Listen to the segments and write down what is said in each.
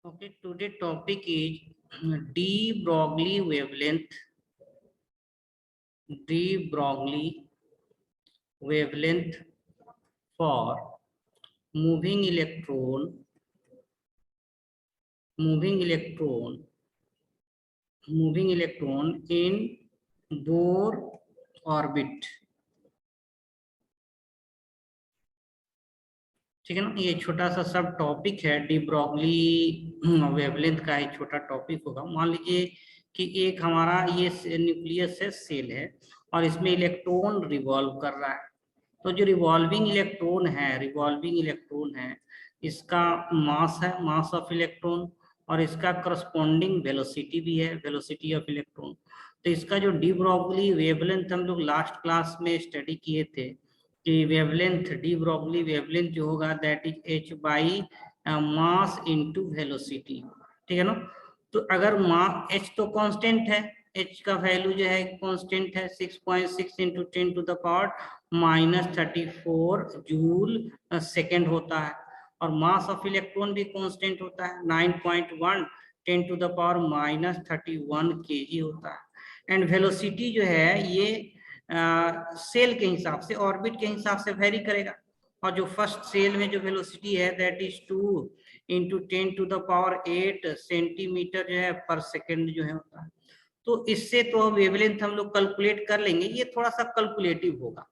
Okay, today topic is de Broglie wavelength. De Broglie wavelength for moving electron, moving electron in Bohr orbit. ठीक है ना, ये छोटा सा सब टॉपिक है, डी ब्रॉगली वेवलेंथ का एक छोटा टॉपिक होगा। मान लीजिए कि एक हमारा ये न्यूक्लियस है, सेल है, और इसमें इलेक्ट्रॉन रिवॉल्व कर रहा है। तो जो रिवॉल्विंग इलेक्ट्रॉन है इसका मास है, मास ऑफ इलेक्ट्रॉन, और इसका करस्पॉन्डिंग वेलोसिटी भी है, वेलोसिटी ऑफ इलेक्ट्रॉन। तो इसका जो डी ब्रॉगली वेवलेंथ हम लोग लास्ट क्लास में स्टडी किए थे कि वेवलेंथ, डी ब्रॉगली वेवलेंथ जो होगा that is h by mass into velocity. ठीक है ना। तो अगर मास h तो कांस्टेंट है, h का वैल्यू जो है कांस्टेंट है, 6.6 into 10 to the power -34 joule second होता है, और मास ऑफ इलेक्ट्रॉन भी कांस्टेंट होता है 9.1 10 टू द पावर -31 kg होता है। एंड वेलोसिटी जो है ये सेल के हिसाब से, ऑर्बिट के हिसाब से वेरी करेगा। और जो फर्स्ट सेल में जो वेलोसिटी है that is 2 into 10 to the power 8 centimetre जो है पर सेकेंड जो है होता है। तो इससे तो वेवलेंथ हम लोग कैलकुलेट कर लेंगे, ये थोड़ा सा कैलकुलेटिव होगा।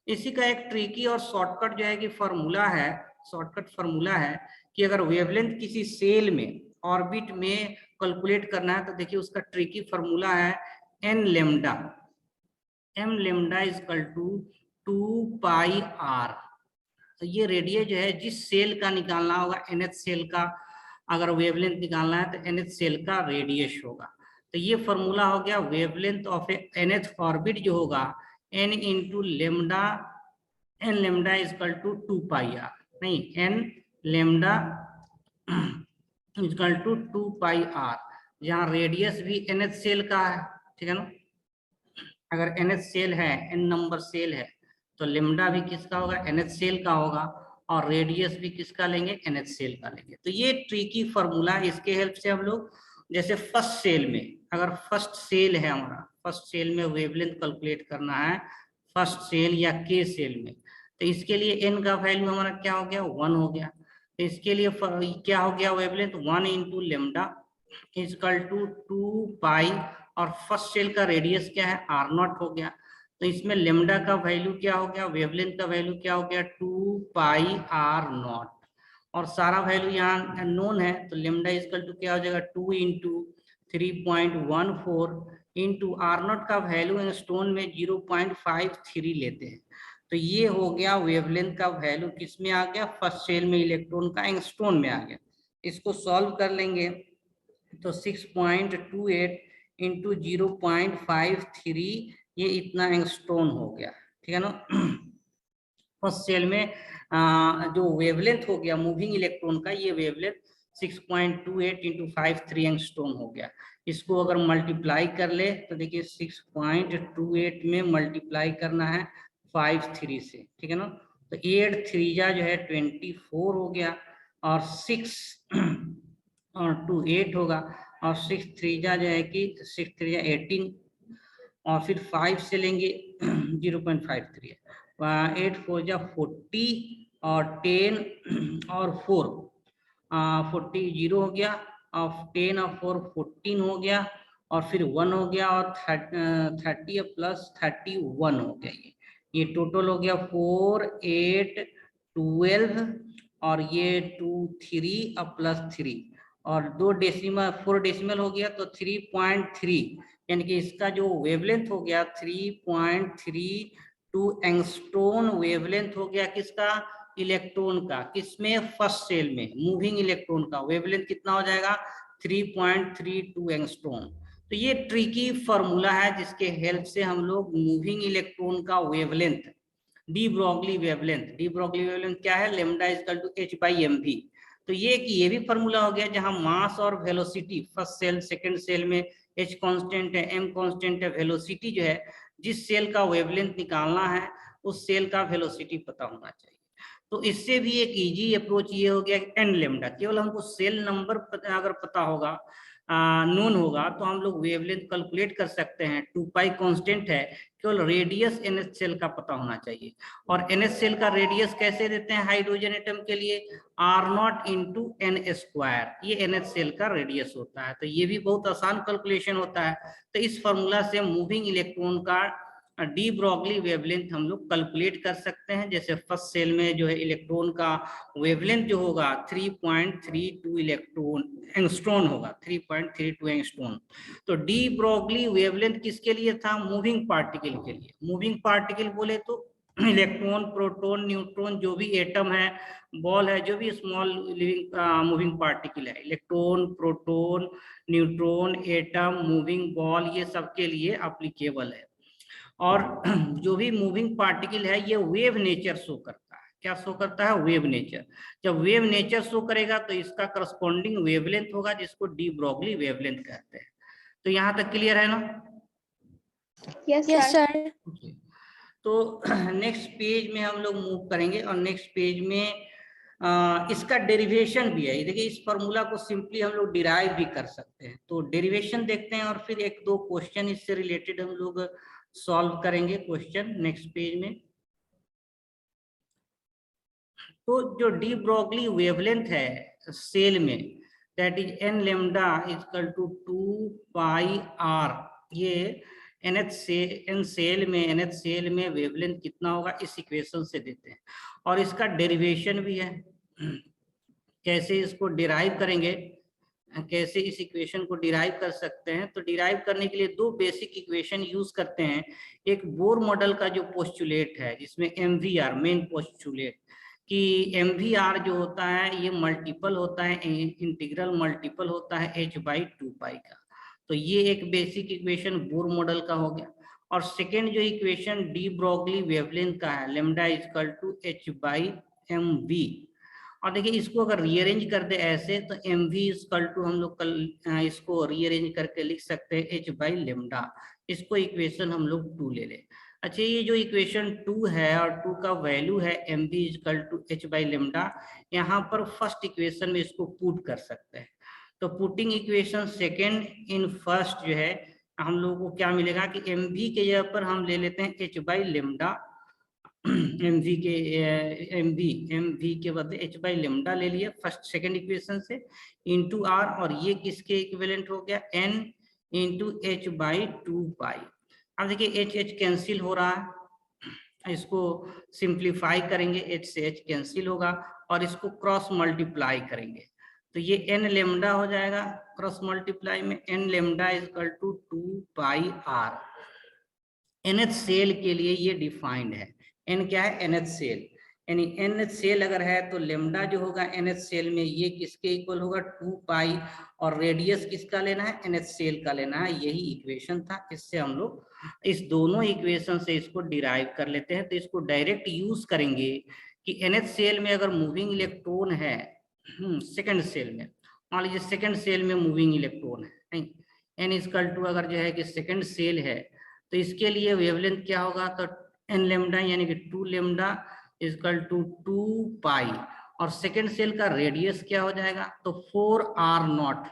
इसी का एक ट्रिकी और शॉर्टकट जो है कि फॉर्मूला है, शॉर्टकट फॉर्मूला है कि अगर वेवलेंथ किसी सेल में ऑर्बिट में कैलकुलेट करना है तो देखिए उसका ट्रिकी फॉर्मूला है n lambda, m lambda is equal to 2 pi r। तो ये रेडियस जो है जिस सेल का निकालना होगा, nth सेल का अगर वेवलेंथ निकालना है तो nth सेल का रेडियस होगा। तो ये फॉर्मूला हो गया wavelength of a nth orbit जो होगा n into lambda, n lambda is equal to 2 pi r, नहीं n lambda is equal to 2 pi r, जहाँ रेडियस भी nth सेल का है। ठीक है ना। अगर nth सेल है, n नंबर सेल है, तो लेमडा भी किसका होगा, nth सेल का होगा, और रेडियस भी किसका लेंगे, nth सेल का लेंगे। तो ये ट्रिकी फॉर्मूला, इसके हेल्प से हम लोग जैसे फर्स्ट सेल में, अगर फर्स्ट सेल है हमारा, फर्स्ट सेल में वेवलेंथ कैलकुलेट करना है फर्स्ट सेल या के सेल में, तो इसके लिए n का वैल्यू हमारा क्या हो गया, 1 हो गया। तो इसके लिए क्या हो गया वेवलेंथ, 1 इंटू लेमडा इजकल टू 2 पाई, और फर्स्ट सेल का रेडियस क्या है, आर नॉट हो गया। तो इसमें लेमडा का वैल्यू क्या हो गया, वेवलेंथ का वैल्यू क्या हो गया, 2 पाई आर नॉट, और सारा वैल्यू यहाँ नोन है। तो लेमडा इजकल टू क्या हो जाएगा, 2 इंटू 3.14 इंटू आर नॉट का वैल्यू एंगस्ट्रॉन में 0.53 लेते हैं। तो ये हो गया वेवलेंथ का वैल्यू, किस में आ गया, फर्स्ट सेल में इलेक्ट्रॉन का एंगस्ट्रॉन में आ गया। इसको सॉल्व कर लेंगे तो 6.28 इंटू 0.53 ये इतना एंगस्ट्रॉन हो गया। ठीक है ना। फर्स्ट सेल में जो वेवलेंथ हो गया मूविंग इलेक्ट्रॉन का, ये वेवलेंथ 6.28 इंटू 53 एंगस्ट्रॉन हो गया। इसको अगर मल्टीप्लाई कर ले तो देखिए 6.28 में मल्टीप्लाई करना है 53 से। ठीक है ना। तो 8 3 जो है 24 हो गया, और 6 और 2 8 होगा, और 6 3 जो है कि 6 3 18, और फिर 5 से लेंगे 0.53 है, 8 4 जा 40, और 10 और 4 40 0 हो गया, और 10 और 4 14 हो गया, और फिर 1 हो गया, और 30 प्लस 31 हो गया। ये टोटल हो गया 4 8 12, और ये 2 3 और प्लस 3, और 2 डेसिमल 4 डेसिमल हो गया तो 3.3, यानी कि इसका जो वेवलेंथ हो गया 3.32 एंगस्ट्रॉन वेवलेंथ हो गया, किसका, इलेक्ट्रॉन का। किसमें, फर्स्ट सेल में मूविंग इलेक्ट्रॉन का वेवलेंथ कितना हो जाएगा, 3.32 एंगस्ट्रॉन। तो ये ट्रिकी फॉर्मूला है जिसके हेल्प से हम लोग मूविंग इलेक्ट्रॉन का वेवलेंथ, डी ब्रॉगली वेवलेंथ क्या है, lambda equal to h by m v. तो ये भी फॉर्मूला हो गया जहां मास और velocity, first shell second cell में h कांस्टेंट है, m कांस्टेंट है, वेलोसिटी जो है जिस सेल का वेवलेंथ निकालना है उस सेल का वेलोसिटी पता होना चाहिए। तो इससे भी एक इजी अप्रोच ये हो गया एन लेमडा, केवल हमको सेल नंबर अगर पता होगा, नोन होगा, तो हम लोग वेवलेंथ कैलकुलेट कर सकते हैं। 2 पाई कांस्टेंट है, केवल रेडियस एनएच सेल का पता होना चाहिए। और एनएच सेल का रेडियस कैसे देते हैं हाइड्रोजन एटम के लिए, r naught into n square, ये एनएच सेल का रेडियस होता है। तो ये भी बहुत आसान कैलकुलेशन होता है। तो इस फॉर्मूला से मूविंग इलेक्ट्रॉन का डी ब्रॉगली वेवलेंथ हम लोग कैलकुलेट कर सकते हैं। जैसे फर्स्ट सेल में जो है इलेक्ट्रॉन का वेवलेंथ जो होगा 3.32 इलेक्ट्रॉन एंगस्ट्रॉन होगा, 3.32 एंगस्ट्रॉन। तो डी ब्रॉगली वेवलेंथ किसके लिए था, मूविंग पार्टिकल के लिए। मूविंग पार्टिकल बोले तो इलेक्ट्रॉन, प्रोटॉन, न्यूट्रॉन, जो भी एटम है, बॉल है, जो भी स्मॉल लिविंग मूविंग पार्टिकल है, electron, proton, neutron, atom, moving ball, ये सबके लिए एप्लीकेबल है। और जो भी मूविंग पार्टिकल है ये वेव नेचर शो करता है। क्या शो करता है, वेव नेचर। जब वेव नेचर शो करेगा तो इसका करस्पॉन्डिंग वेवलेंथ होगा, जिसको डी ब्रॉगली वेवलेंथ कहते हैं। तो यहाँ तक क्लियर है ना? Yes sir. तो नेक्स्ट पेज में हम लोग मूव करेंगे, और नेक्स्ट पेज में इसका डेरिवेशन भी है। देखिए इस फॉर्मूला को सिंपली हम लोग डिराइव भी कर सकते हैं। तो डेरिवेशन देखते हैं, और फिर एक दो क्वेश्चन इससे रिलेटेड हम लोग सॉल्व करेंगे क्वेश्चन नेक्स्ट पेज में। तो जो डी ब्रॉगली वेवलेंथ है सेल में, that is n lambda equal to 2 pi r, ये एनएच से एन सेल में, एनएच सेल में वेवलेंथ कितना होगा इस इक्वेशन से देते हैं। और इसका डेरिवेशन भी है, कैसे इसको डिराइव करेंगे, कैसे इस इक्वेशन को डिराइव कर सकते हैं। तो डिराइव करने के लिए दो बेसिक इक्वेशन यूज करते हैं। एक बोर मॉडल का जो पोस्टुलेट है, जिसमें एमवीआर मेन पोस्टुलेट, कि एमवीआर जो होता है ये मल्टीपल होता है, इंटीग्रल मल्टीपल होता है h/2 पाई का। तो ये एक बेसिक इक्वेशन बोर मॉडल का हो गया। और सेकेंड जो इक्वेशन डी ब्रॉगली वेवलेंथ का है, लेमडा इक्वल टू h/mv। और देखिए इसको अगर रीअरेंज कर दे ऐसे, तो एम वी इक्वल टू हम लोग कल इसको रीअरेंज करके लिख सकते हैं h/लेमडा। इसको इक्वेशन हम लोग 2 ले लें। अच्छा, ये जो इक्वेशन 2 है और 2 का वैल्यू है एम वी इक्वल टू h/लेमडा, यहाँ पर फर्स्ट इक्वेशन में इसको पुट कर सकते हैं। तो putting equation second in first जो है, हम लोगों को क्या मिलेगा कि एम वी के जगह पर हम ले लेते हैं h/लेमडा, एम वी के बदले h/लेमडा ले लिया फर्स्ट सेकंड इक्वेशन से, इंटू आर, और ये किसके इक्विवेलेंट हो गया, n इंटू h/2 पाई। अब देखिए h कैंसिल हो रहा है, इसको सिंप्लीफाई करेंगे, h से h कैंसिल होगा, और इसको क्रॉस मल्टीप्लाई करेंगे तो ये n लेमडा हो जाएगा। क्रॉस मल्टीप्लाई में n lambda equal to 2 pi r. Nth shell के लिए ये डिफाइंड है। एन क्या है, एनएच सेल, यानी एनएच सेल अगर है तो लेमडा जो होगा एनएच सेल में ये किसके इक्वल होगा, 2 पाई, और रेडियस किसका लेना है, एनएच सेल का लेना है। यही इक्वेशन था। इससे हम लोग इस दोनों इक्वेशन से इसको डिराइव कर लेते हैं। तो इसको डायरेक्ट यूज करेंगे कि एनएच सेल में अगर मूविंग इलेक्ट्रॉन है सेकेंड सेल में, मान लीजिए सेकेंड सेल में मूविंग इलेक्ट्रॉन है, एन इक्वल टू अगर जो है कि सेकेंड सेल है, तो इसके लिए वेवलेंथ क्या होगा, तो एन लेमडा यानी कि 2 लेमडा इक्वल टू 2 पाई, और सेकेंड सेल का रेडियस क्या हो जाएगा, तो 4 आर नॉट,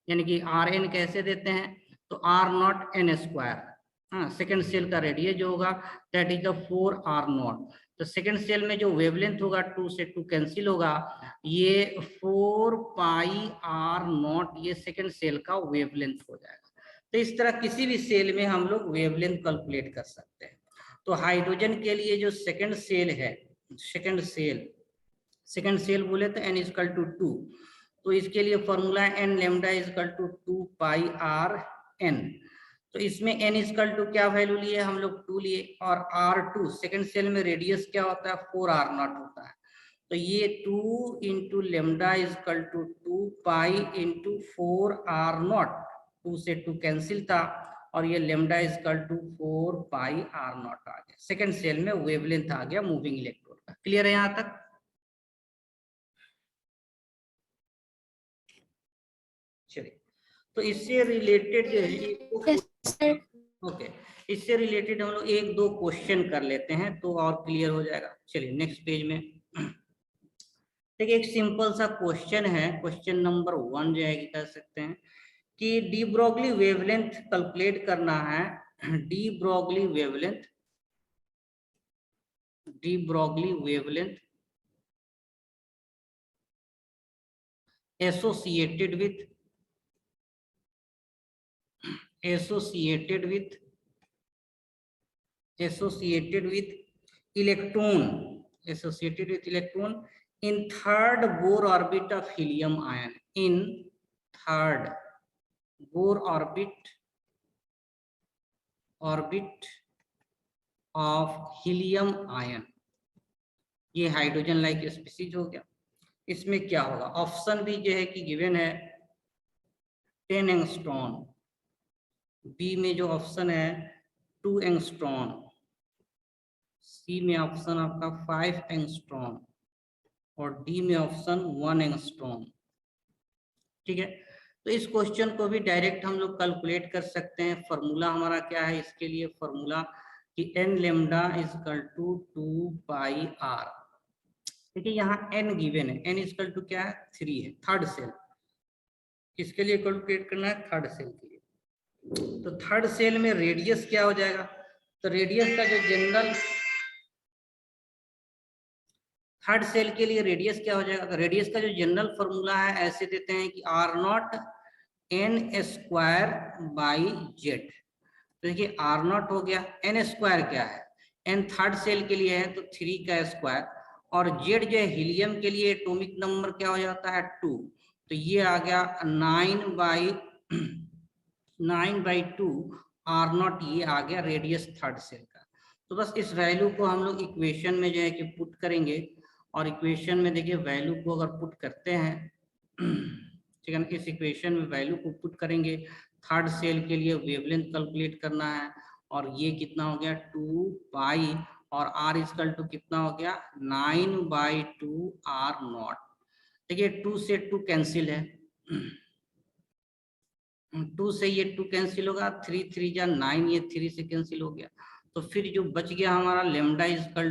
यानी कि आर एन कैसे देते हैं, तो आर नॉट एन स्क्वायर। हाँ, सेकेंड सेल का रेडियस जो होगा that is the 4 are naught. तो सेकेंड सेल में जो वेवलेंथ होगा 2 से 2 कैंसिल होगा, ये 4 पाई आर नॉट, ये सेकेंड सेल का वेवलेंथ हो जाएगा। तो इस तरह किसी भी सेल में हम लोग वेवलेंथ कैलकुलेट कर सकते हैं। तो हाइड्रोजन के लिए जो सेकंड सेल है, सेकंड सेल बोले तो n इक्वल टू 2, तो इसके लिए formula n lambda equal to 2 pi r n। तो इसमें n इक्वल टू क्या वैल्यू लिए हम लोग, 2 लिए, और r2 सेकंड सेल में रेडियस क्या होता है, 4 आर नॉट होता है। तो ये 2 into lambda equal to 2 pi into 4 are naught, 2 से 2 कैंसिल था, और ये lambda equal to 4 pi R naught आ गया। सेकंड सेल में वेवलेंथ आ गया मूविंग इलेक्ट्रॉन का। क्लियर है यहाँ तक? चलिए, तो इससे रिलेटेड जो है ओके, इससे रिलेटेड हम लोग एक दो क्वेश्चन कर लेते हैं तो और क्लियर हो जाएगा। चलिए नेक्स्ट पेज में देखिए एक सिंपल सा क्वेश्चन है, क्वेश्चन नंबर 1 जो है कि कह सकते हैं कि डी ब्रोगली वेवलेंथ कैलकुलेट करना है। De Broglie wavelength associated with electron in third Bohr orbit of helium ion, in third Bohr orbit of helium ion। ये हाइड्रोजन लाइक स्पीसीज हो गया। इसमें क्या होगा, ऑप्शन भी जो है कि गिवन है 10 एंगस्ट्रॉन, बी में जो ऑप्शन है 2 एंगस्ट्रॉन, सी में ऑप्शन आपका 5 एंगस्ट्रॉन और डी में ऑप्शन 1 एंगस्ट्रॉन। ठीक है, तो इस क्वेश्चन को भी डायरेक्ट हम लोग कैलकुलेट कर सकते हैं। फॉर्मूला हमारा क्या है इसके लिए, फॉर्मूला कि n lambda is equal to 2 pi r। देखिए यहाँ n गिवन है, n इज इक्वल टू क्या है 3 है, थर्ड सेल। किसके लिए कैलकुलेट करना है, थर्ड सेल के लिए। तो थर्ड सेल में रेडियस क्या हो जाएगा, तो रेडियस का जो जनरल, थर्ड सेल के लिए रेडियस क्या हो जाएगा, तो रेडियस का जो जनरल फॉर्मूला है ऐसे देते हैं कि r0 n square by Z. तो देखिए r0 हो गया, n स्क्वायर क्या है, n थर्ड सेल के लिए है तो 3 का स्क्वायर, और जेड जो है हीलियम के लिए एटॉमिक नंबर क्या हो जाता है 2, तो ये आ गया 9/2 r0, ये आ गया रेडियस थर्ड सेल का। तो बस इस वैल्यू को हम लोग इक्वेशन में जो है कि पुट करेंगे, और इक्वेशन में देखिए वैल्यू को अगर पुट करते हैं, ठीक है ना, इस इक्वेशन में वैल्यू को पुट करेंगे, थर्ड सेल के लिए वेवलेंथ कैलकुलेट करना है, और ये कितना हो गया 2 पाई, और r इक्वल टू कितना हो गया 9/2 r0। देखिए 2 से 2 कैंसिल है, 2 से ये 2 कैंसिल होगा, 3 3 जा 9, ये 3 से कैंसिल हो गया। तो फिर जो बच गया हमारा लेमडा इक्वल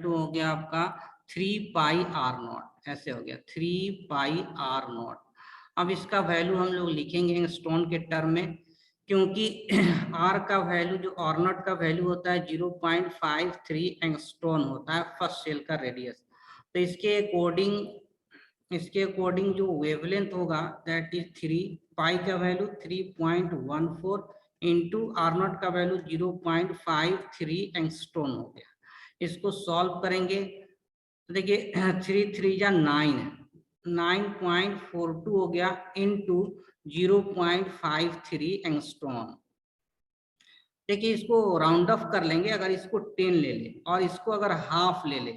टू हो गया आपका 3 पाई r0, ऐसे हो गया 3 पाई r0। अब इसका वैल्यू हम लोग लिखेंगे एंगस्ट्रॉन के टर्म में, क्योंकि r का वैल्यू जो r0 का वैल्यू होता है 0.53 एंगस्ट्रॉन होता है फर्स्ट सेल का रेडियस। तो इसके अकॉर्डिंग जो वेवलेंथ होगा दैट इज 3 पाई का वैल्यू 3.14 इंटू r0 का वैल्यू 0.53 एंगस्ट्रॉन हो गया। इसको सॉल्व करेंगे तो देखिए 3 3 जा 9 है, 9.42 हो गया इंटू 0.53 एंगस्ट्रॉन। देखिए इसको राउंड ऑफ कर लेंगे, अगर इसको 10 ले ले और इसको अगर हाफ ले ले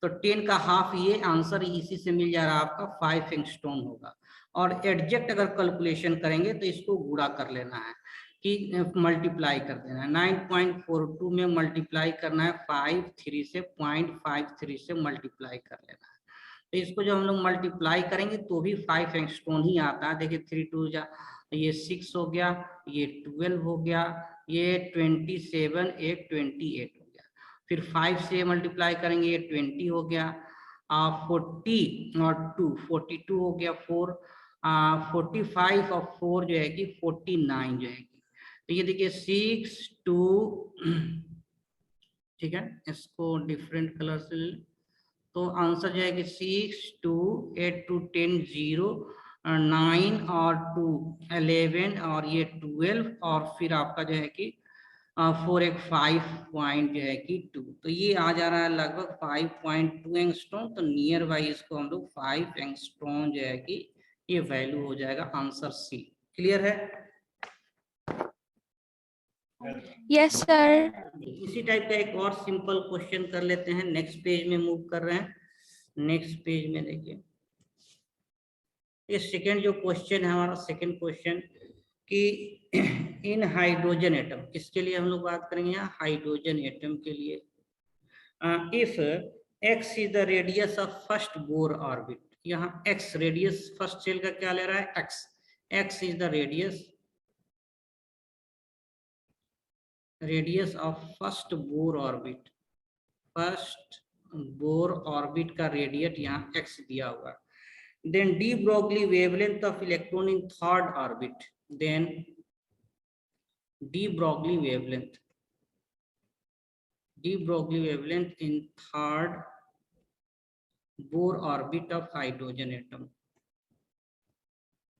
तो 10 का हाफ, ये आंसर इसी से मिल जा रहा है आपका 5 एंगस्ट्रॉन होगा। और एडजेक्ट अगर कैलकुलेशन करेंगे तो इसको गुणा कर लेना है कि मल्टीप्लाई कर देना है, 9.42 में मल्टीप्लाई करना है 53 से, 0.53 से मल्टीप्लाई कर लेना है। तो इसको जब हम लोग मल्टीप्लाई करेंगे तो भी 5 एंगस्ट्रॉन ही आता है। देखिए 3 2 जा ये 6 हो गया, ये 12 हो गया, ये 27, 8 28 हो गया। फिर 5 से मल्टीप्लाई करेंगे ये 20 हो गया, 40 और 2 42 हो गया, 4 45 और 4 जो है कि 49 जो है कि। तो ये देखिए 6 2, ठीक है, इसको डिफरेंट कलर से, तो आंसर जो है कि 6 2 8 2 10 0 9 और 2 11 और ये 12, और फिर आपका जो है कि 4 एक 5 पॉइंट जो है कि 2, तो ये आ जा रहा है लगभग 5.2 एंगस्ट्रॉन। तो नियर बाई इसको हम लोग 5 एंगस्ट्रॉन जो है कि ये वैल्यू हो जाएगा, आंसर सी। क्लियर है? Yes sir. इसी टाइप का एक और सिंपल क्वेश्चन कर लेते हैं, नेक्स्ट पेज में मूव कर रहे हैं। नेक्स्ट पेज में देखिए ये सेकंड जो क्वेश्चन है हमारा, सेकंड क्वेश्चन कि इन हाइड्रोजन एटम, किसके लिए हम लोग बात करेंगे यहाँ, हाइड्रोजन एटम के लिए। If x is the radius of first Bohr orbit, यहाँ x रेडियस फर्स्ट सेल का क्या ले रहा है, x is the radius of first Bohr orbit, first Bohr orbit का रेडियट यहाँ x दिया हुआ है। Then de Broglie wavelength of electron in third orbit. Then de Broglie wavelength in third Bohr orbit of hydrogen atom,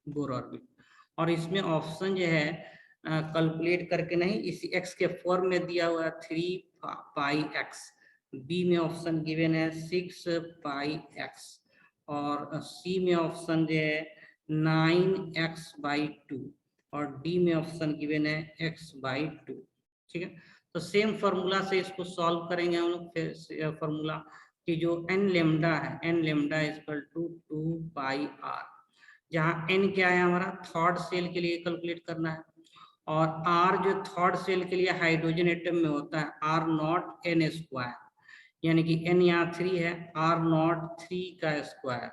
Bohr orbit। और इसमें option जो है calculate करके नहीं, इसी x के फॉर्म में दिया हुआ है 3 पाई x। बी में ऑप्शन गिवन है 6 पाई x और सी में ऑप्शन जो है 9x/2 और डी में ऑप्शन गिवन है x/2। ठीक है, तो सेम फॉर्मूला से इसको सॉल्व करेंगे हम लोग। फिर फॉर्मूला कि जो n लेमडा है, n lambda equal to 2 pi r, जहाँ n क्या है हमारा थर्ड सेल के लिए कैलकुलेट करना है, और r जो थर्ड सेल के लिए हाइड्रोजन एटम में होता है r0 n स्क्वायर, यानी कि n यहाँ 3 है, r0 3 का स्क्वायर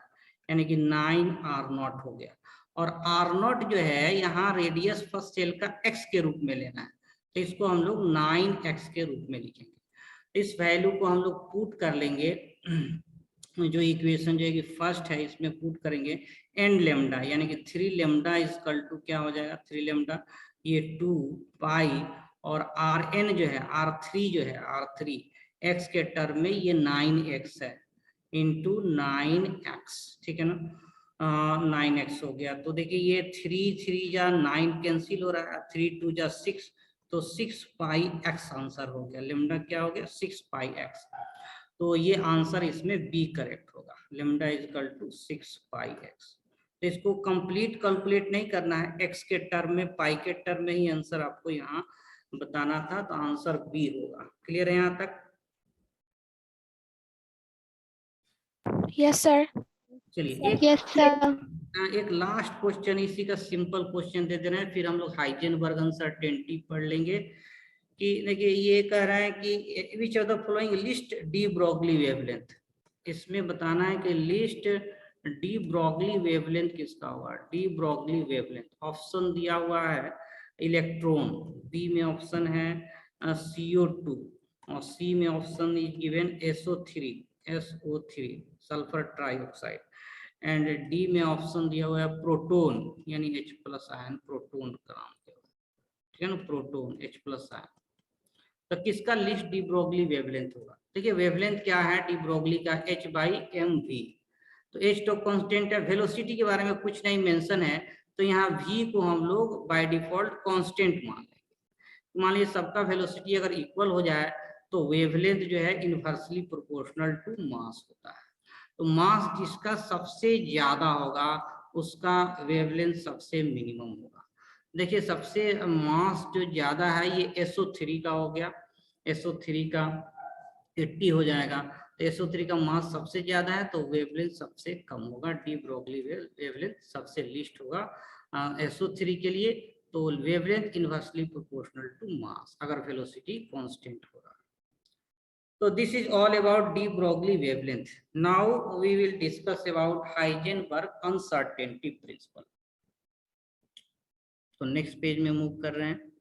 यानी कि 9r0 हो गया। और r0 जो है यहाँ रेडियस फर्स्ट सेल का x के रूप में लेना है, तो इसको हम लोग 9x के रूप में लिखेंगे। इस वैल्यू को हम लोग पुट कर लेंगे, जो इक्वेशन जो है कि फर्स्ट है इसमें पुट करेंगे n लेमडा, यानी कि 3 लेमडा इक्वल टू क्या हो जाएगा 3 लेमडा ये 2 पाई और rn जो है r3 जो है r3 x के टर्म में ये 9x है इंटू 9x। ठीक है ना, 9x हो गया। तो देखिए ये 3 जा 9 कैंसिल हो रहा है, 3 2 जा 6, तो 6 पाई x आंसर हो गया। लेमडा क्या हो गया 6 पाई x, तो ये आंसर इसमें बी करेक्ट होगा, lambda equal to 6 pi x। तो इसको कंप्लीट कैलकुलेट नहीं करना है, x के टर्म में पाई के टर्म में ही आंसर आपको यहाँ बताना था, तो आंसर बी होगा। क्लियर है यहाँ तक? Yes, sir. चलिए Yes, sir. एक लास्ट क्वेश्चन इसी का सिंपल क्वेश्चन दे दे रहे हैं, फिर हम लोग हाइजेनबर्ग अनसर्टेनिटी पढ़ लेंगे। कि देखिए ये कह रहा है कि which of the following list D Broglie wavelength, इसमें बताना है कि लिस्ट डी ब्रॉगली वेवलेंथ किसका होगा। डी ब्रॉगली वेवलेंथ ऑप्शन दिया हुआ है इलेक्ट्रॉन, बी में ऑप्शन है CO2 और सी में option is given SO3 sulphur trioxide, and D में ऑप्शन दिया हुआ है प्रोटोन यानी H+ आयन, प्रोटोन का नाम दिया हुआ है। ठीक है ना, प्रोटोन H+ आयन। तो किसका लिस्ट डी ब्रॉगली वेवलेंथ होगा। देखिए वेवलेंथ क्या है डी ब्रॉगली का H/mv, तो H तो कांस्टेंट है, वेलोसिटी के बारे में कुछ नहीं मेंशन है, तो यहाँ v को हम लोग बाय डिफॉल्ट कांस्टेंट मान लेंगे। मान लीजिए सबका वेलोसिटी अगर इक्वल हो जाए तो वेवलेंथ जो है इनवर्सली प्रोपोर्शनल टू मास होता है। तो मास जिसका सबसे ज्यादा होगा उसका वेवलेंथ सबसे मिनिमम होगा। देखिए सबसे मास जो ज्यादा है ये SO3 का हो गया, SO3 का 80 हो जाएगा, तो SO3 का मास सबसे ज्यादा है तो वेवलेंथ सबसे कम होगा। डी ब्रॉगली वेवलेंथ सबसे लीस्ट होगा SO3 के लिए, तो wavelength inversely proportional to mass अगर वेलोसिटी कांस्टेंट होगा। So this is all about de Broglie wavelength. Now we will discuss about Heisenberg uncertainty principle. तो नेक्स्ट पेज में मूव कर रहे हैं।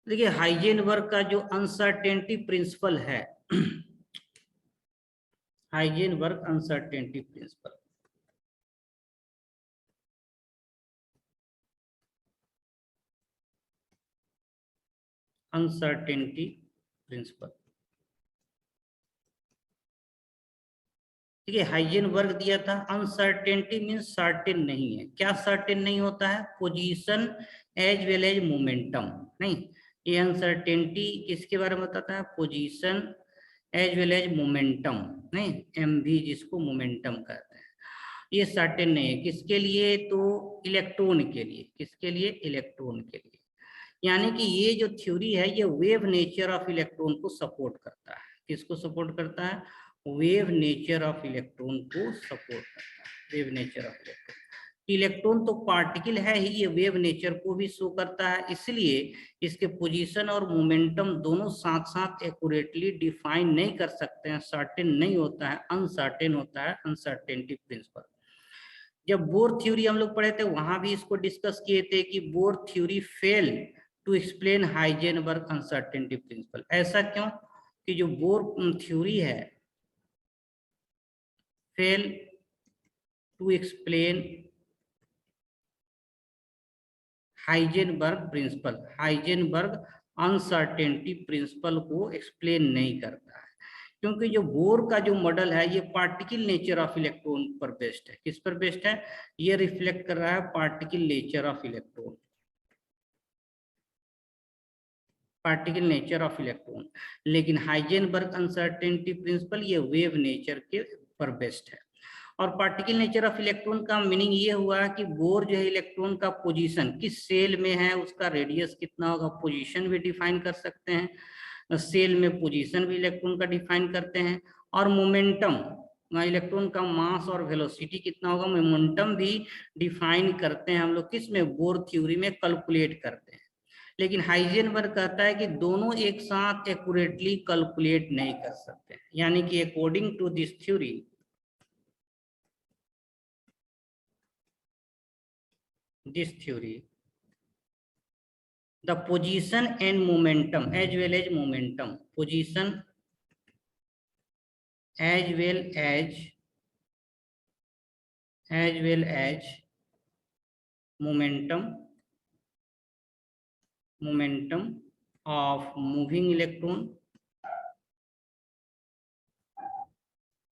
देखिए हाइजेनबर्ग का जो अनसर्टेनिटी प्रिंसिपल है, Heisenberg uncertainty principal, uncertainty principle. देखिए हाइजेनबर्ग दिया था अनसर्टेनिटी मींस सर्टेन नहीं है। क्या सर्टेन नहीं होता है, position as well as momentum नहीं। ये अनसर्टेनिटी किसके बारे में बताता है, position as well as momentum नहीं, MV जिसको मोमेंटम कहते हैं। ये सर्टेन नहीं है किसके लिए, तो इलेक्ट्रॉन के लिए। किसके लिए, इलेक्ट्रॉन के लिए। यानी कि ये जो थ्योरी है ये वेव नेचर ऑफ इलेक्ट्रॉन को सपोर्ट करता है। किसको सपोर्ट करता है, वेव नेचर ऑफ इलेक्ट्रॉन को सपोर्ट करता है। Wave nature of electron, electron तो पार्टिकल है ही, ये वेव नेचर को भी शो करता है, इसलिए इसके पोजीशन और मोमेंटम दोनों साथ साथ एक्यूरेटली डिफाइन नहीं कर सकते हैं, सर्टेन नहीं होता है, अनसर्टेन होता है। अनसर्टेनिटी प्रिंसिपल जब बोर थ्योरी हम लोग पढ़े थे वहां भी इसको डिस्कस किए थे कि Bohr theory fail to explain Heisenberg uncertainty principle. ऐसा क्यों, कि जो बोर थ्योरी है fail to explain Heisenberg principle. Heisenberg uncertainty principle को एक्सप्लेन नहीं करता है, क्योंकि जो बोर का जो मॉडल है ये पार्टिकल नेचर ऑफ इलेक्ट्रॉन पर बेस्ड है। किस पर बेस्ड है? ये रिफ्लेक्ट कर रहा है particle nature of electron, particle nature of electron. लेकिन हाइजेनबर्ग अनसर्टेनिटी प्रिंसिपल ये वेव नेचर के पर बेस्ड है। और पार्टिकल नेचर ऑफ इलेक्ट्रॉन का मीनिंग ये हुआ कि बोर जो है इलेक्ट्रॉन का पोजीशन किस सेल में है, उसका रेडियस कितना होगा, पोजीशन भी डिफाइन कर सकते हैं। सेल में पोजीशन भी इलेक्ट्रॉन का डिफाइन करते हैं। और मोमेंटम, इलेक्ट्रॉन का मास और वेलोसिटी कितना होगा, मोमेंटम भी डिफाइन करते हैं हम लोग किस में, बोर थ्योरी में कैलकुलेट करते हैं। लेकिन हाइजेनबर्ग कहता है कि दोनों एक साथ एक्यूरेटली कैलकुलेट नहीं कर सकते, यानी कि according to this theory the position and momentum as well as momentum, position as well as momentum of moving electron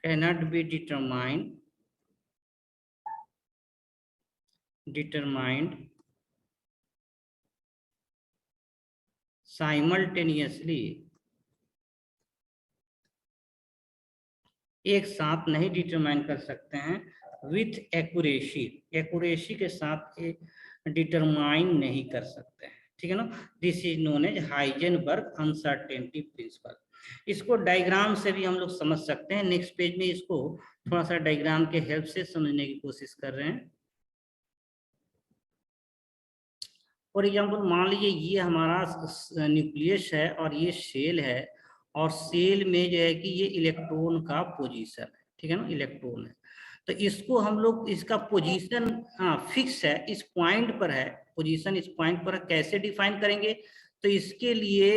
cannot be determined simultaneously, एक साथ नहीं डिटरमाइन कर सकते हैं विथ एक्यूरेसी, एक्यूरेसी के साथ डिटरमाइन नहीं कर सकते हैं, ठीक है ना। This is known as Heisenberg uncertainty principle. इसको डायग्राम से भी हम लोग समझ सकते हैं। नेक्स्ट पेज में इसको थोड़ा सा डायग्राम के हेल्प से समझने की कोशिश कर रहे हैं। फॉर एग्जाम्पल मान लीजिए ये हमारा न्यूक्लियस है और ये सेल है, और सेल में जो है कि ये इलेक्ट्रॉन का पोजीशन है, ठीक है ना, इलेक्ट्रॉन है। तो इसको हम लोग, इसका पोजीशन फिक्स है, इस पॉइंट पर है, पोजीशन इस पॉइंट पर है। कैसे डिफाइन करेंगे? तो इसके लिए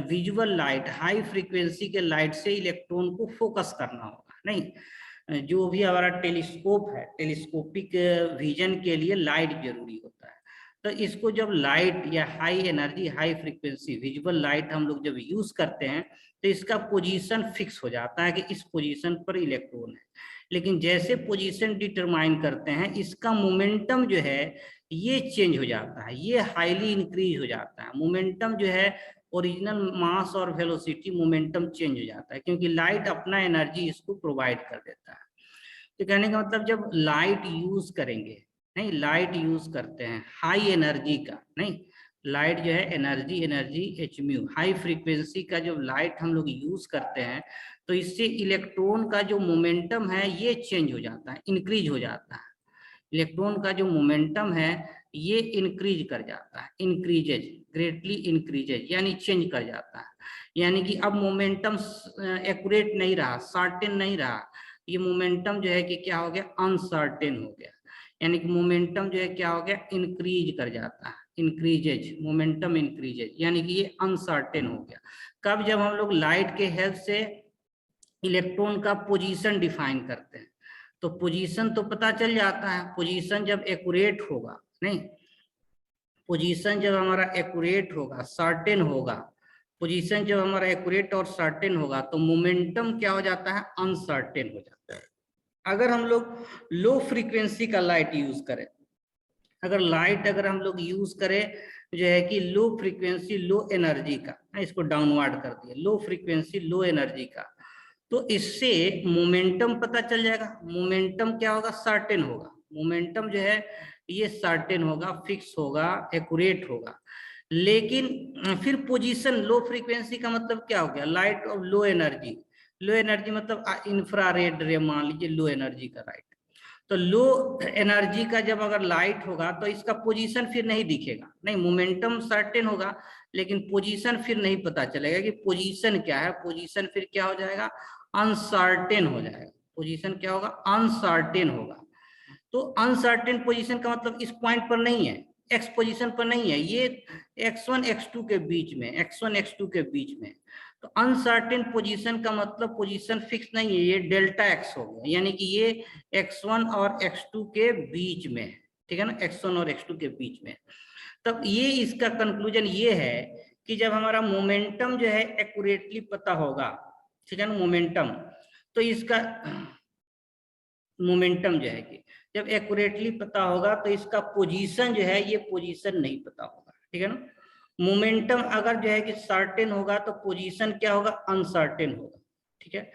विजुअल लाइट, हाई फ्रीक्वेंसी के लाइट से इलेक्ट्रॉन को फोकस करना होगा। नहीं, जो भी हमारा टेलीस्कोप है, टेलीस्कोपिक विजन के लिए लाइट जरूरी होता है। तो इसको जब लाइट या high energy, high frequency visual light हम लोग जब यूज करते हैं तो इसका पोजीशन फिक्स हो जाता है कि इस पोजीशन पर इलेक्ट्रॉन है। लेकिन जैसे पोजीशन डिटरमाइन करते हैं, इसका मोमेंटम जो है ये चेंज हो जाता है, ये हाईली इंक्रीज हो जाता है। मोमेंटम जो है, ओरिजिनल मास और वेलोसिटी मोमेंटम चेंज हो जाता है, क्योंकि लाइट अपना एनर्जी इसको प्रोवाइड कर देता है। तो कहने का मतलब जब लाइट यूज करेंगे, नहीं लाइट यूज करते हैं हाई एनर्जी का, नहीं लाइट जो है energy H mu, high frequency का जब लाइट हम लोग यूज करते हैं तो इससे इलेक्ट्रॉन का जो मोमेंटम है ये चेंज हो जाता है, इंक्रीज हो जाता है। इलेक्ट्रॉन का जो मोमेंटम है ये इंक्रीज कर जाता है, इंक्रीजेज, ग्रेटली इंक्रीजेज, यानी चेंज कर जाता है। यानी कि अब मोमेंटम एक्यूरेट नहीं रहा, सर्टेन नहीं रहा, ये मोमेंटम जो है कि क्या हो गया, अनसर्टेन हो गया। यानी कि मोमेंटम जो है क्या हो गया, इंक्रीज कर जाता है, इंक्रीजेज, मोमेंटम इंक्रीजेज, यानी कि ये अनसर्टेन हो गया। कब? जब हम लोग लाइट के हेल्प से इलेक्ट्रॉन का पोजीशन डिफाइन करते हैं। तो पोजीशन तो पता चल जाता है, पोजीशन जब एक्यूरेट होगा, नहीं पोजीशन जब हमारा एक्यूरेट होगा, सर्टेन होगा, पोजीशन जब हमारा एक्यूरेट और सर्टेन होगा तो मोमेंटम क्या हो जाता है, अनसर्टेन हो जाता है। अगर हम लोग लो फ्रीक्वेंसी का लाइट यूज करें, अगर हम लोग यूज करें जो है कि लो फ्रीक्वेंसी लो एनर्जी का, इसको डाउनवर्ड कर दिया, लो फ्रीक्वेंसी लो एनर्जी का, तो इससे मोमेंटम पता चल जाएगा। मोमेंटम क्या होगा, सर्टेन होगा। मोमेंटम जो है ये सर्टेन होगा, फिक्स होगा, एक्यूरेट होगा। लेकिन फिर पोजीशन लो फ्रीक्वेंसी का मतलब क्या हो गया, light of low energy, low energy मतलब इंफ्रारेड रे, मान लीजिए लो एनर्जी का लाइट। तो लो एनर्जी का जब अगर लाइट होगा तो इसका पोजीशन फिर नहीं दिखेगा, नहीं मोमेंटम सर्टेन होगा लेकिन पोजीशन फिर नहीं पता चलेगा कि पोजीशन क्या है। पोजीशन फिर क्या हो जाएगा, अनसर्टेन हो जाएगा। पोजीशन क्या होगा, अनसर्टेन होगा। तो अनसर्टेन पोजीशन का मतलब इस पॉइंट पर नहीं है, एक्स पोजीशन पर नहीं है, ये x1 x2 के बीच में, x1 x2 के बीच में। तो अनसर्टेन पोजीशन का मतलब पोजीशन फिक्स नहीं है, ये डेल्टा एक्स हो गया, यानी कि ये x1 और x2 के बीच में, ठीक है ना, x1 और x2 के बीच में। तब ये इसका कंक्लूजन ये है कि जब हमारा मोमेंटम जो है एक्यूरेटली पता होगा, ठीक है ना, मोमेंटम, तो इसका मोमेंटम जो है कि जब एक्यूरेटली पता होगा तो इसका पोजीशन जो है ये पोजीशन नहीं पता होगा, ठीक है ना। मोमेंटम अगर जो है कि सर्टेन होगा तो पोजीशन क्या होगा, अनसर्टेन होगा, ठीक है।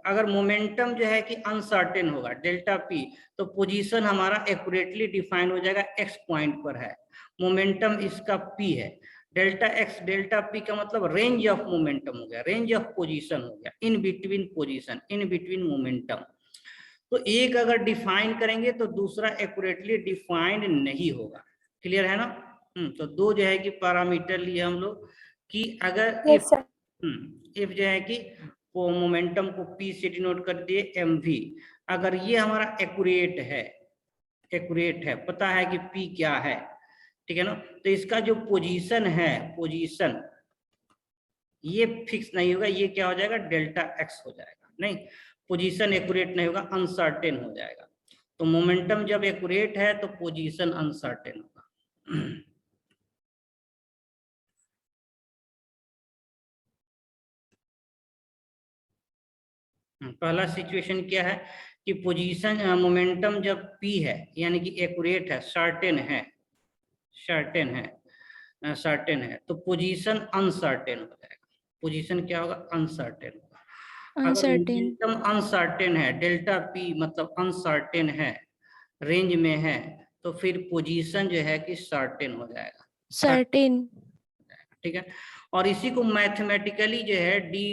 अगर मोमेंटम जो है कि अनसर्टेन होगा डेल्टा पी, तो पोजीशन हमारा एक्यूरेटली डिफाइन हो जाएगा, एक्स पॉइंट पर है, मोमेंटम इसका पी है, डेल्टा एक्स डेल्टा पी का मतलब रेंज ऑफ मोमेंटम हो गया, रेंज ऑफ पोजीशन हो गया, in between position, in between momentum. तो एक अगर डिफाइन करेंगे तो दूसरा एक्यूरेटली डिफाइंड नहीं होगा, क्लियर है ना। तो दो जो है कि पैरामीटर लिए हम लोग कि अगर Yes, sir. इफ जो है कि वो मोमेंटम को पी से डिनोट कर दिए mv, अगर ये हमारा एक्यूरेट है, एक्यूरेट है, पता है कि पी क्या है, ठीक है ना, तो इसका जो पोजीशन है, पोजीशन ये फिक्स नहीं होगा, ये क्या हो जाएगा, डेल्टा एक्स हो जाएगा, नहीं, पोजीशन एक्यूरेट नहीं होगा, अनसर्टेन हो जाएगा। तो मोमेंटम जब एक्यूरेट है तो पोजीशन अनसर्टेन होगा। पहला सिचुएशन क्या है कि पोजीशन मोमेंटम जब पी है यानी कि एक्यूरेट है, सर्टेन है, सर्टेन है, सर्टेन है, तो पोजीशन अनसर्टेन हो जाएगा, पोजीशन क्या होगा, अनसर्टेन होगा। अगर Uncertain. मोमेंटम अनसर्टेन है, डेल्टा पी मतलब अनसर्टेन है, रेंज में है, तो फिर पोजीशन जो है कि सर्टेन हो जाएगा, Certain. ठीक है। और इसी को मैथमेटिकली जो है डी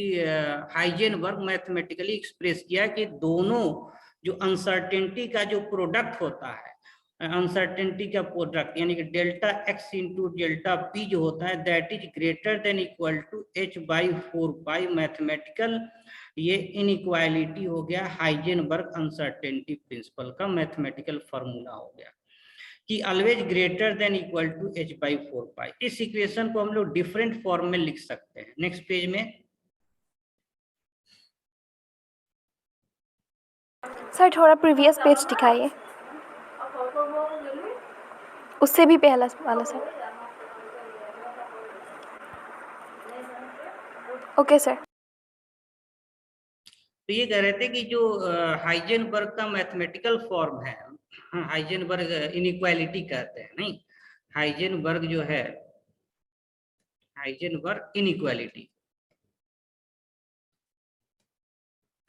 हाइजेनबर्ग मैथमेटिकली एक्सप्रेस किया कि दोनों जो अनसर्टेनिटी का जो प्रोडक्ट होता है, अनसर्टेनिटी का प्रोडक्ट यानी कि delta x into delta p जो होता है, that is greater than equal to h by 4 mathematical, ये इनइक्वालिटी हो गया हाइजेनबर्ग अनसर्टेनिटी प्रिंसिपल का मैथमेटिकल फॉर्मूला हो गया कि always greater than equal to h by 4 इस इक्वेशन को हम लोग डिफरेंट फॉर्म में लिख सकते हैं। नेक्स्ट पेज में सर थोड़ा प्रीवियस पेज दिखाइए, उससे भी पहला वाला सर। Okay sir. तो ये कह रहे थे कि जो हाइजेनबर्ग का मैथमेटिकल फॉर्म है, हाइजेनबर्ग इनइक्वालिटी कहते हैं, नहीं, हाइजेनबर्ग जो है, हाइजेनबर्ग इनइक्वालिटी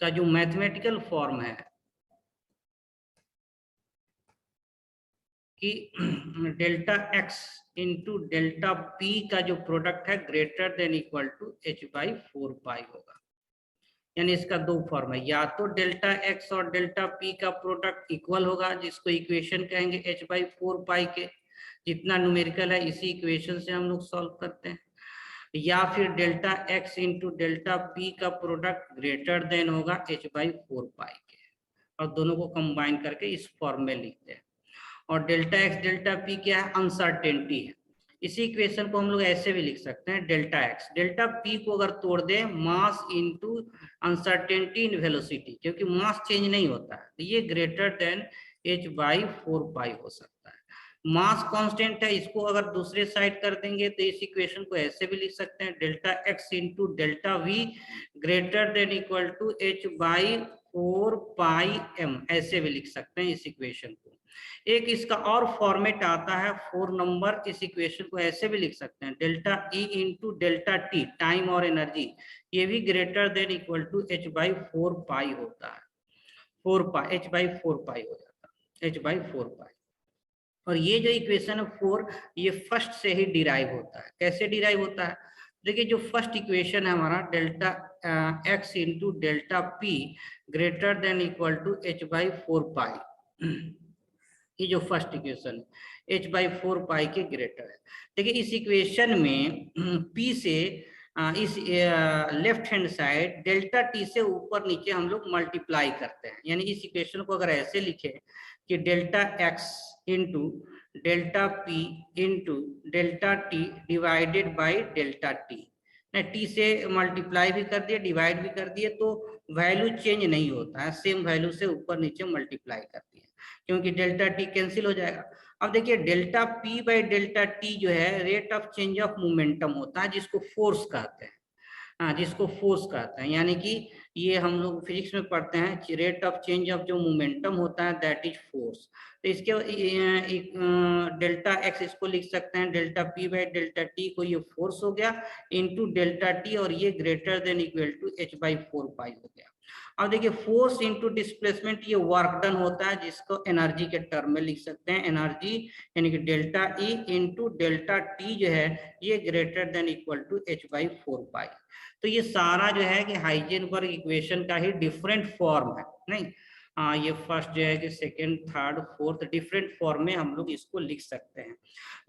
का जो मैथमेटिकल फॉर्म है कि delta x into delta p का जो प्रोडक्ट है greater than equal to h by 4 होगा। यानी इसका दो फॉर्म है, या तो डेल्टा एक्स और डेल्टा पी का प्रोडक्ट इक्वल होगा, जिसको इक्वेशन कहेंगे h बाई 4 के, जितना न्यूमेरिकल है इसी इक्वेशन से हम लोग सॉल्व करते हैं, या फिर delta x into delta p का प्रोडक्ट ग्रेटर देन होगा h बाई 4 के, और दोनों को कंबाइन करके इस फॉर्म में लिखते हैं। और डेल्टा एक्स डेल्टा पी क्या है, अनसर्टेनिटी है। इसी इक्वेशन को हम लोग ऐसे भी लिख सकते हैं, डेल्टा एक्स डेल्टा पी को अगर तोड़ दें, mass into uncertainty in velocity, क्योंकि मास चेंज नहीं होता है, तो ये ग्रेटर देन h बाई 4 हो सकता है। मास कांस्टेंट है, इसको अगर दूसरे साइड कर देंगे तो इस इक्वेशन को ऐसे भी लिख सकते हैं, delta x into delta v greater than equal to h by 4 ऐसे भी लिख सकते हैं इस इक्वेशन को। एक इसका और फॉर्मेट आता है 4 नंबर, इस इक्वेशन को ऐसे भी लिख सकते हैं, delta E into delta T time और एनर्जी, ये भी greater than equal to h by 4 होता है, 4 h बाई 4 हो जाता है, h बाई 4 और ये जो इक्वेशन है 4, ये फर्स्ट से ही डिराइव होता है। कैसे डिराइव होता है, देखिए जो फर्स्ट इक्वेशन है हमारा delta x into delta P greater than equal to h by 4 ये जो फर्स्ट इक्वेशन है h बाई 4 के ग्रेटर है। देखिए इस इक्वेशन में p से इस left hand side delta t से ऊपर नीचे हम लोग मल्टीप्लाई करते हैं, यानी इस इक्वेशन को अगर ऐसे लिखे कि delta x into delta P into delta T divided by delta T. T से मल्टीप्लाई भी कर दिए, डिवाइड भी कर दिए, तो वैल्यू चेंज नहीं होता है, सेम वैल्यू से ऊपर नीचे मल्टीप्लाई कर दिए, क्योंकि डेल्टा टी कैंसिल हो जाएगा। अब देखिए delta P by delta T जो है rate of change of momentum होता है, जिसको फोर्स कहते हैं। हाँ, जिसको फोर्स कहते हैं, यानी कि ये हम लोग फिजिक्स में पढ़ते हैं, रेट ऑफ चेंज ऑफ जो मोमेंटम होता है दैट इज फोर्स। तो इसके डेल्टा एक्स इसको लिख सकते हैं delta P by delta T को, ये फोर्स हो गया इनटू डेल्टा टी, और ये greater than equal to H by 4 pi हो गया। अब देखिए फोर्स इनटू डिस्प्लेसमेंट ये वर्क डन होता है, जिसको एनर्जी के टर्म में लिख सकते हैं, एनर्जी यानी कि delta E into delta T जो है ये greater than equal to H by 4 pi. तो ये सारा जो है कि हाइजेनबर्ग इक्वेशन का ही डिफरेंट फॉर्म है, नहीं ये फर्स्ट जो है कि second third fourth different form में हम लोग इसको लिख सकते हैं।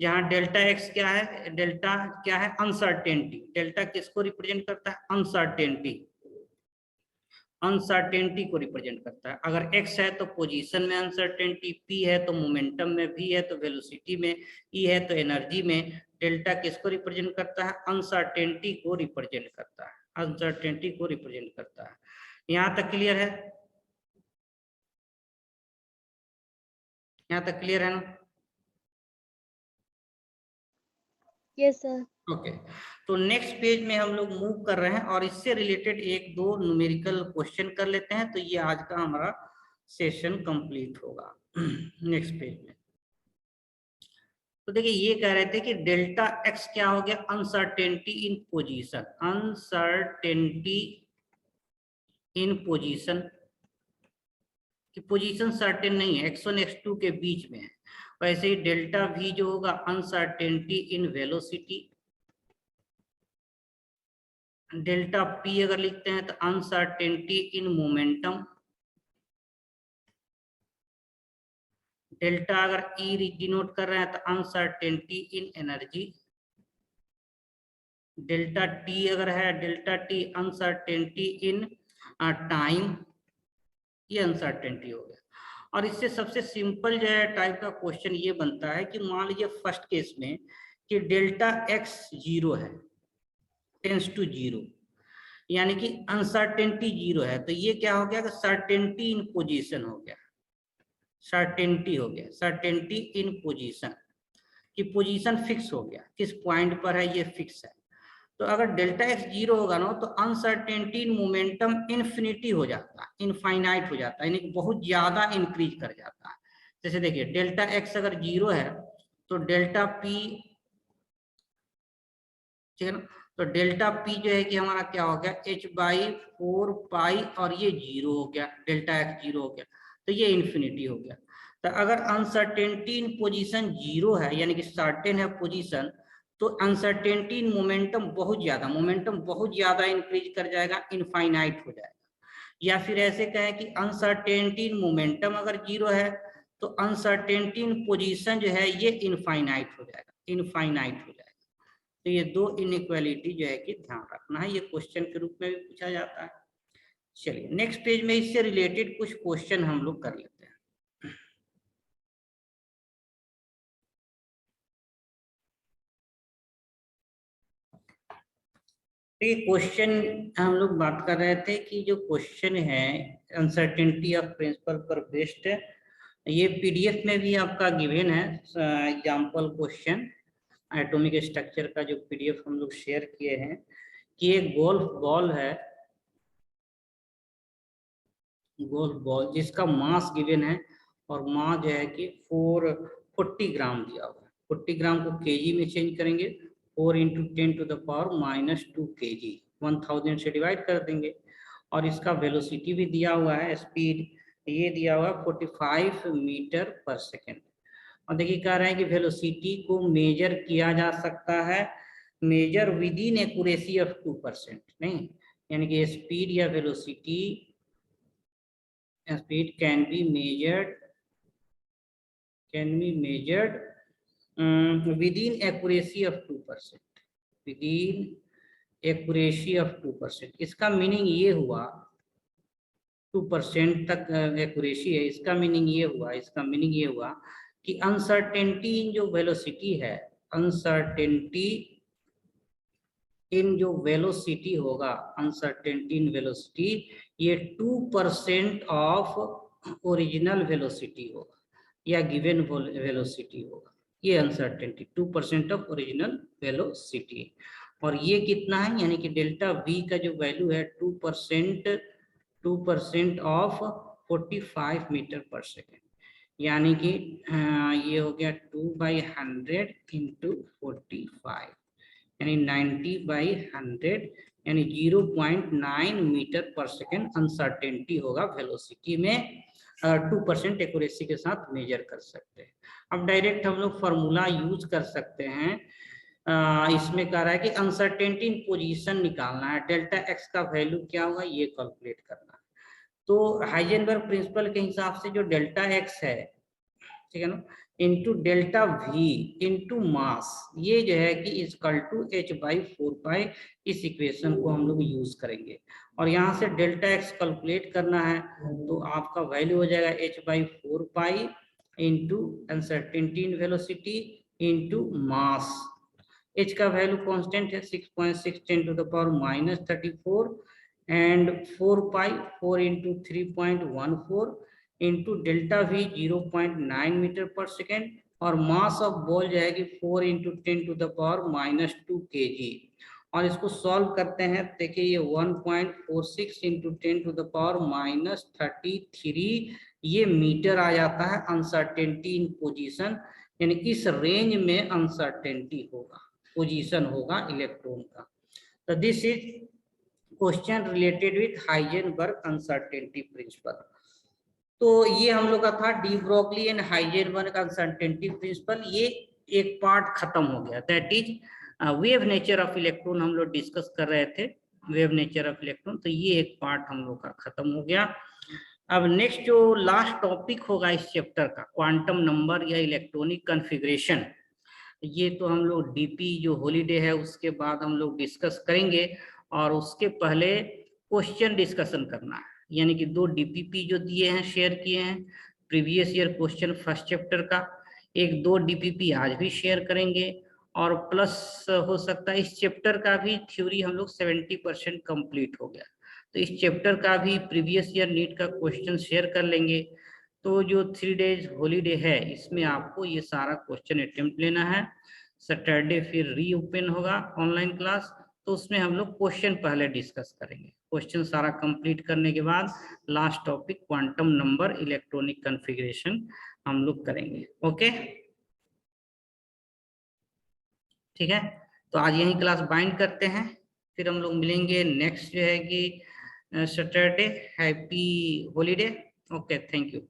जहां डेल्टा एक्स क्या है, डेल्टा क्या है, अनसर्टेनिटी। डेल्टा किसको रिप्रेजेंट करता है, अनसर्टेनिटी, अनसर्टेनिटी को रिप्रेजेंट करता है। अगर x है तो पोजीशन में अनसर्टेनिटी, p है तो मोमेंटम में, v है तो वेलोसिटी में, e है तो एनर्जी में। डेल्टा किसको रिप्रेजेंट करता है, अनसर्टेनिटी को रिप्रेजेंट करता है, अनसर्टेनिटी को रिप्रेजेंट करता है। यहाँ तक क्लियर है, यहाँ तक क्लियर है ना? Yes sir. ओके, तो नेक्स्ट पेज में हम लोग मूव कर रहे हैं और इससे रिलेटेड एक दो न्यूमेरिकल क्वेश्चन कर लेते हैं, तो ये आज का हमारा सेशन कंप्लीट होगा। नेक्स्ट पेज में तो देखिए ये कह रहे थे कि डेल्टा एक्स क्या हो गया, अनसर्टेनिटी इन पोजीशन, अनसर्टेनिटी इन पोजीशन कि पोजीशन सर्टेन नहीं है, x1 x2 के बीच में है। वैसे ही डेल्टा वी जो होगा uncertainty in velocity, delta P अगर लिखते हैं तो अनसर्टेनिटी इन मोमेंटम, डेल्टा अगर ई डिनोट कर रहे हैं तो अनसर्टेनिटी इन एनर्जी, डेल्टा टी अगर है delta T uncertainty in time, ये अनसर्टेनिटी हो गया। और इससे सबसे सिंपल जो है टाइप का क्वेश्चन ये बनता है कि मान लीजिए फर्स्ट केस में कि डेल्टा एक्स 0 है, टेंस टू 0, यानी कि अनसर्टेनिटी 0 है, तो ये क्या हो गया कि सर्टेनिटी इन पोजीशन हो गया, सर्टेनिटी हो गया, सर्टेनिटी इन पोजीशन कि पोजीशन फिक्स हो गया, किस पॉइंट पर है ये फिक्स है। तो अगर डेल्टा एक्स 0 होगा ना तो अनसर्टेनिटी इन मोमेंटम इन्फिनिटी हो जाता है, इनफाइनाइट हो जाता है, यानी कि बहुत ज्यादा इंक्रीज कर जाता है। जैसे देखिए डेल्टा एक्स अगर 0 है तो डेल्टा पी, ठीक है ना, तो डेल्टा पी जो है कि हमारा क्या हो गया, h बाई 4 पाई, और ये 0 हो गया, डेल्टा एक्स 0 हो गया, तो ये इन्फिनिटी हो गया। तो अगर अनसर्टेनिटी इन पोजीशन 0 है, यानी कि सर्टेन है पोजीशन, तो अनसर्टेनिटी इन मोमेंटम बहुत ज्यादा, मोमेंटम बहुत ज्यादा इंक्रीज कर जाएगा, इनफाइनाइट हो जाएगा। या फिर ऐसे कहें कि अनसर्टेनिटी इन मोमेंटम अगर 0 है तो अनसर्टेनिटी इन पोजीशन जो है ये इनफाइनाइट हो जाएगा, इनफाइनाइट हो जाएगा। तो ये दो इनइक्वालिटी जो है कि ध्यान रखना है, ये क्वेश्चन के रूप में भी पूछा जाता है। चलिए नेक्स्ट पेज में इससे रिलेटेड कुछ क्वेश्चन हम लोग कर लेते हैं। ये क्वेश्चन हम लोग बात कर रहे थे कि जो क्वेश्चन है अनसर्टेनिटी ऑफ प्रिंसिपल पर बेस्ड है, ये पीडीएफ में भी आपका गिवन है एग्जांपल क्वेश्चन, एटॉमिक स्ट्रक्चर का जो पीडीएफ हम लोग शेयर किए हैं कि एक गोल्फ बॉल है, गोल्फ बॉल जिसका मास गिवन है और मास जो है कि 40 ग्राम दिया हुआ है। 40 ग्राम को केजी में चेंज करेंगे, 4 इंटू 10⁻⁻² kg, 1000 से डिवाइड कर देंगे। और इसका वेलोसिटी भी दिया हुआ है, स्पीड ये दिया हुआ है 45 मीटर पर सेकेंड। और देखिए कह रहे हैं कि वेलोसिटी को मेजर किया जा सकता है, measure within accuracy of 2%, नहीं यानी कि स्पीड या velocity, speed can be measured within accuracy of 2%, within accuracy of 2%। इसका मीनिंग ये हुआ 2% तक एक्यूरेसी है, इसका मीनिंग ये हुआ कि अनसर्टेनिटी इन जो वेलोसिटी है, अनसर्टेनिटी इन जो वेलोसिटी होगा, अनसर्टेनिटी इन वेलोसिटी, ये 2% ऑफ ओरिजिनल वेलोसिटी होगा या गिवन वेलोसिटी होगा। ये अनसर्टेनिटी 2% ऑफ ओरिजिनल वेलोसिटी, और ये कितना है, यानी कि डेल्टा वी का जो वैल्यू है 2% ऑफ 45 मीटर पर सेकेंड, यानी कि ये हो गया 2/100 इंटू 45, यानी 90/100, यानी 0.9 मीटर पर सेकेंड अनसर्टेनिटी होगा वेलोसिटी में, 2% एक्यूरेसी के साथ मेजर कर सकते हैं। अब डायरेक्ट हम लोग फॉर्मूला यूज कर सकते हैं। इसमें कह रहा है कि अनसर्टेनिटी इन पोजीशन निकालना है, डेल्टा एक्स का वैल्यू क्या होगा ये कैलकुलेट करना है। तो हाइजेनबर्ग प्रिंसिपल के हिसाब से जो डेल्टा एक्स है, ठीक है ना, into delta we into mass, ये जो है कि इक्वल टू h/4 इस इक्वेशन को हम लोग यूज करेंगे, और यहाँ से डेल्टा एक्स कैलकुलेट करना है, तो आपका वैल्यू हो जाएगा h/4 into uncertainty in velocity into mass. h का वैल्यू कांस्टेंट है 6.6 10⁻⁻34 and 4 into 3.14 into delta V 0.9 metre पर सेकेंड, और मास ऑफ बॉल जो है कि 4 इंटू 10⁻⁻2 kg, और इसको सॉल्व करते हैं, देखिए ये 1.46 इंटू 10⁻33 ये मीटर आ जाता है अनसर्टेनिटी इन पोजीशन, यानी इस रेंज में अनसर्टेनिटी होगा, पोजीशन होगा इलेक्ट्रॉन का। तो this is question related with Heisenberg uncertainty principal. तो ये हम लोग का था de Broglie and Heisenberg uncertainty principal, ये एक पार्ट खत्म हो गया, that is wave nature of electron हम लोग डिस्कस कर रहे थे, वेव नेचर ऑफ इलेक्ट्रॉन, तो ये एक पार्ट हम लोग का खत्म हो गया। अब नेक्स्ट जो लास्ट टॉपिक होगा इस चैप्टर का, क्वांटम नंबर या इलेक्ट्रॉनिक कॉन्फ़िगरेशन, ये तो हम लोग डीपी जो हॉलीडे है उसके बाद हम लोग डिस्कस करेंगे, और उसके पहले क्वेश्चन डिस्कशन करना है, यानी कि 2 डीपीपी जो दिए हैं, शेयर किए हैं previous year question first chapter का, 1-2 डीपीपी आज भी शेयर करेंगे, और प्लस हो सकता है इस चैप्टर का भी थ्योरी हम लोग 70% कंप्लीट हो गया, तो इस चैप्टर का भी प्रीवियस ईयर नीट का क्वेश्चन शेयर कर लेंगे। तो जो 3 डेज हॉलीडे है इसमें आपको ये सारा क्वेश्चन अटेम्प्ट लेना है। सैटरडे फिर रीओपन होगा ऑनलाइन क्लास, तो उसमें हम लोग क्वेश्चन पहले डिस्कस करेंगे, क्वेश्चन सारा कंप्लीट करने के बाद last topic quantum number electronic configuration हम लोग करेंगे। ओके, ठीक है, तो आज यही क्लास बाइंड करते हैं, फिर हम लोग मिलेंगे नेक्स्ट जो है कि Saturday. Happy holiday. Okay, thank you.